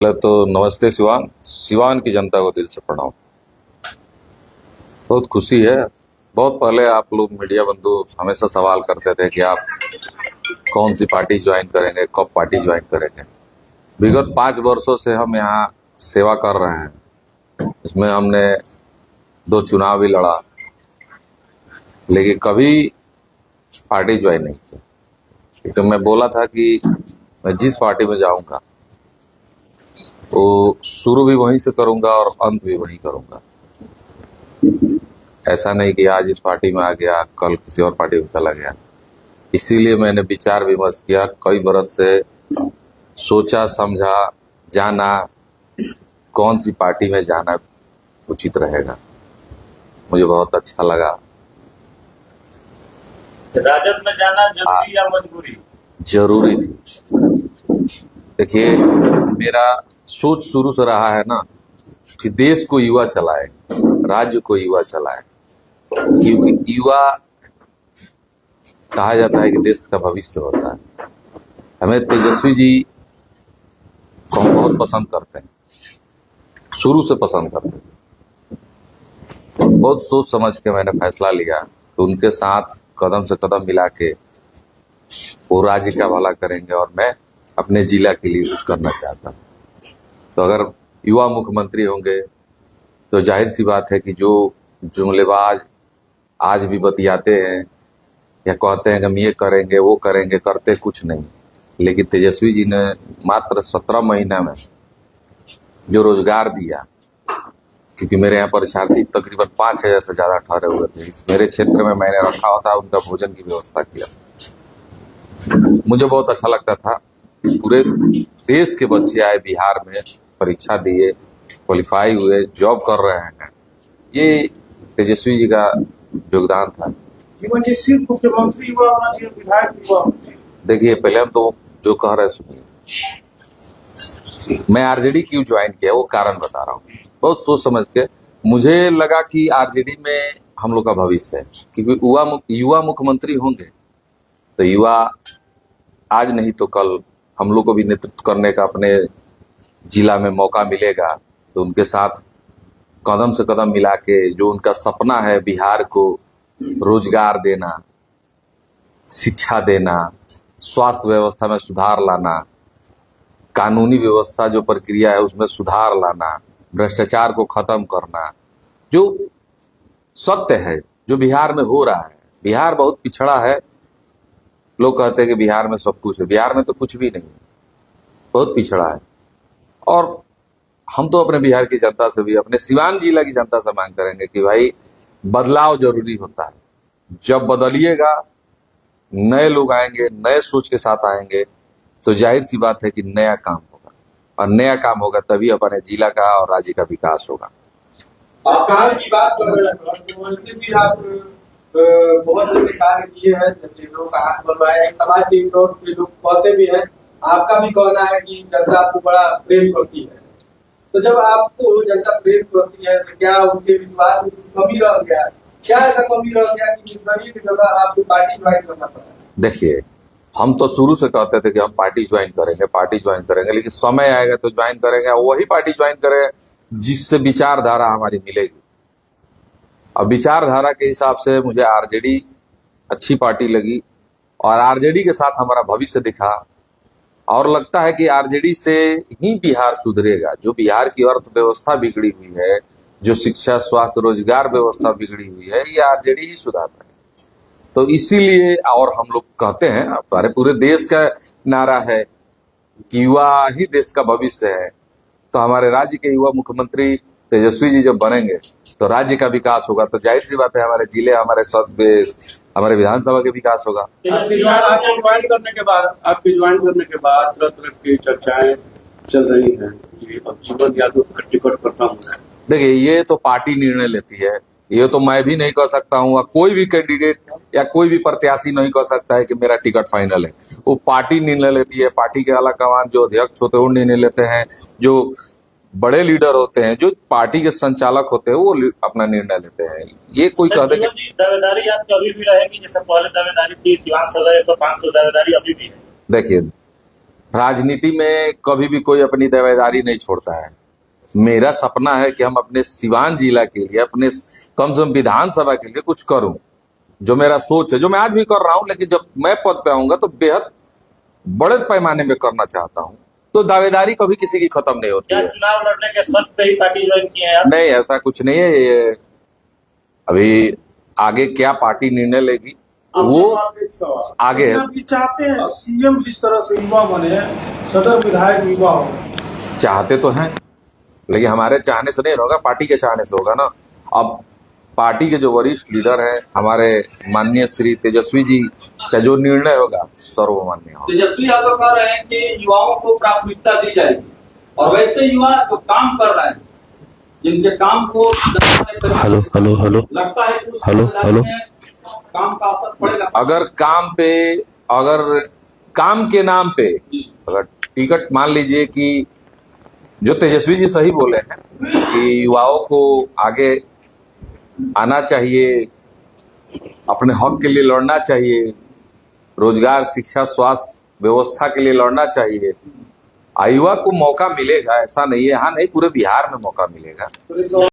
पहले तो नमस्ते सिवान सिवान की जनता को दिल से प्रणाम। बहुत खुशी है। बहुत पहले आप लोग मीडिया बंधु हमेशा सवाल करते थे कि आप कौन सी पार्टी ज्वाइन करेंगे, कब पार्टी ज्वाइन करेंगे। विगत 5 वर्षों से हम यहाँ सेवा कर रहे हैं। इसमें हमने 2 चुनाव भी लड़ा, लेकिन कभी पार्टी ज्वाइन नहीं की, क्योंकि मैं बोला था कि मैं जिस पार्टी में जाऊंगा वो शुरू भी वहीं से करूंगा और अंत भी वहीं करूंगा। ऐसा नहीं कि आज इस पार्टी में आ गया कल किसी और पार्टी में चला गया। इसीलिए मैंने विचार विमर्श किया, कई बरस से सोचा समझा, जाना कौन सी पार्टी में जाना उचित रहेगा। मुझे बहुत अच्छा लगा। राजद में जाना जरूरी या मजबूरी? जरूरी थी। देखिए, मेरा सोच शुरू से रहा है ना कि देश को युवा चलाए, राज्य को युवा चलाए, क्योंकि युवा कहा जाता है कि देश का भविष्य होता है। हमें तेजस्वी जी को हम बहुत पसंद करते हैं, शुरू से पसंद करते हैं। बहुत सोच समझ के मैंने फैसला लिया कि उनके साथ कदम से कदम मिला के वो राज्य का भला करेंगे और मैं अपने जिला के लिए कुछ करना चाहता हूँ। तो अगर युवा मुख्यमंत्री होंगे तो जाहिर सी बात है कि जो जुमलेबाज आज भी बतियाते हैं या कहते हैं कि हम ये करेंगे वो करेंगे, करते कुछ नहीं। लेकिन तेजस्वी जी ने मात्र 17 महीने में जो रोजगार दिया, क्योंकि मेरे यहाँ परीक्षार्थी तकरीबन 5,000 से ज्यादा ठहरे हुए थे, इस मेरे क्षेत्र में मैंने रखा हुआ था, उनका भोजन की व्यवस्था किया। मुझे बहुत अच्छा लगता था। पूरे देश के बच्चे आए बिहार में, परीक्षा दिए, क्वालिफाई हुए, जॉब कर रहे हैं। ये तेजस्वी जी का योगदान था। सिर्फ मुख्यमंत्री युवा होना चाहिए, विधायक युवा होना चाहिए? देखिए, पहले हम तो जो कह रहे सुनिए। मैं आरजेडी क्यों ज्वाइन किया वो कारण बता रहा हूँ। बहुत सोच समझ के मुझे लगा कि आरजेडी में हम लोग का भविष्य है, क्योंकि युवा मुख्यमंत्री होंगे तो युवा आज नहीं तो कल हम लोग को भी नेतृत्व करने का अपने जिला में मौका मिलेगा। तो उनके साथ कदम से कदम मिला के जो उनका सपना है, बिहार को रोजगार देना, शिक्षा देना, स्वास्थ्य व्यवस्था में सुधार लाना, कानूनी व्यवस्था जो प्रक्रिया है उसमें सुधार लाना, भ्रष्टाचार को खत्म करना, जो सत्य है जो बिहार में हो रहा है। बिहार बहुत पिछड़ा है। लोग कहते हैं कि बिहार में सब कुछ है, बिहार में तो कुछ भी नहीं, बहुत पिछड़ा है। और हम तो अपने बिहार की जनता से भी, अपने सिवान जिला की जनता से मांग करेंगे कि भाई बदलाव जरूरी होता है। जब बदलिएगा, नए लोग आएंगे, नए सोच के साथ आएंगे, तो जाहिर सी बात है कि नया काम होगा, और नया काम होगा तभी अपने जिला का और राज्य का विकास होगा। आप कार्य की बात कर रहे हैं, मुख्यमंत्री भी आप बहुत जैसे कार्य किए हैं, जैसे लोग का हाथ बनवाए, समाज के लोग कहते भी हैं, आपका भी कहना है कि जनता आपको बड़ा प्रेम करती है। तो जब आपको जनता प्रेम करती है तो क्या उनके विश्वास में कुछ कमी रह गया? क्या ऐसा कमी रह गया कि इस गरीब की जगह आपको पार्टी ज्वाइन करना पड़ा? देखिए, हम तो शुरू से कहते थे कि हम पार्टी ज्वाइन करेंगे, लेकिन समय आएगा तो ज्वाइन करेंगे। वही पार्टी ज्वाइन करेंगे जिससे विचारधारा हमारी मिलेगी। अब विचारधारा के हिसाब से मुझे आरजेडी अच्छी पार्टी लगी, और आरजेडी के साथ हमारा भविष्य दिखा, और लगता है कि आरजेडी से ही बिहार सुधरेगा। जो बिहार की अर्थव्यवस्था बिगड़ी हुई है, जो शिक्षा, स्वास्थ्य, रोजगार व्यवस्था बिगड़ी हुई है, ये आरजेडी ही सुधार पाएगी। तो इसीलिए, और हम लोग कहते हैं, हमारे पूरे देश का नारा है कि युवा ही देश का भविष्य है। तो हमारे राज्य के युवा मुख्यमंत्री तेजस्वी जी जब बनेंगे तो राज्य का विकास होगा, तो जाहिर सी बात है हमारे जिले, हमारे हमारे विधानसभा के विकास होगा। आपके ज्वाइन करने के बाद तरह तरह की चर्चाएं चल रही हैं कि अब जीवन यादव का टिकट कंफर्म हो रहा है। देखिए, ये तो पार्टी निर्णय लेती है, ये तो मैं भी नहीं कह सकता हूँ, कोई भी कैंडिडेट या कोई भी प्रत्याशी नहीं कह सकता है कि मेरा टिकट फाइनल है। वो पार्टी निर्णय लेती है। पार्टी के आला कमान जो अध्यक्ष होते हैं वो निर्णय लेते हैं, जो बड़े लीडर होते हैं, जो पार्टी के संचालक होते हैं, वो अपना निर्णय लेते हैं। ये कोई कहते हैं कि दावेदारी आपकी अभी भी रहेगी, जैसे पहले दावेदारी थी, सिवान सदर 105 दावेदारी अभी भी है? देखिए, राजनीति में कभी भी कोई अपनी दावेदारी नहीं छोड़ता है। मेरा सपना है कि हम अपने सिवान जिला के लिए, अपने कम से कम विधानसभा के लिए कुछ करूं, जो मेरा सोच है, जो मैं आज भी कर रहा हूं, लेकिन जब मैं पद पे आऊंगा तो बेहद बड़े पैमाने में करना चाहता हूं। तो दावेदारी कभी किसी की खत्म नहीं होती क्या है। चुनाव लड़ने के शर्त पे ही पार्टी ज्वाइन किए हैं आप? नहीं, ऐसा कुछ नहीं है। ये अभी आगे क्या पार्टी निर्णय लेगी वो एक सवाल आगे है। आप ये चाहते हैं सीएम जिस तरह से युवा बने, सदर विधायक युवा हो? चाहते तो हैं, लेकिन हमारे चाहने से नहीं होगा, पार्टी के चाहने से होगा ना। अब पार्टी के जो वरिष्ठ लीडर हैं, हमारे माननीय श्री तेजस्वी जी का जो निर्णय होगा सर्वमान्य होगा। तेजस्वी यादव कह रहे हैं कि युवाओं को प्राथमिकता दी जाएगी, और वैसे युवा जो काम कर रहे हैं, जिनके काम को हेलो लगता है कि उस हेलो जिम्मेदारी में काम का असर पड़ेगा। अगर काम के नाम पे अगर टिकट, मान लीजिए कि जो तेजस्वी जी सही बोले हैं कि युवाओं को आगे आना चाहिए, अपने हक के लिए लड़ना चाहिए, रोजगार, शिक्षा, स्वास्थ्य व्यवस्था के लिए लड़ना चाहिए। युवा को मौका मिलेगा, ऐसा नहीं है, हाँ नहीं, पूरे बिहार में मौका मिलेगा।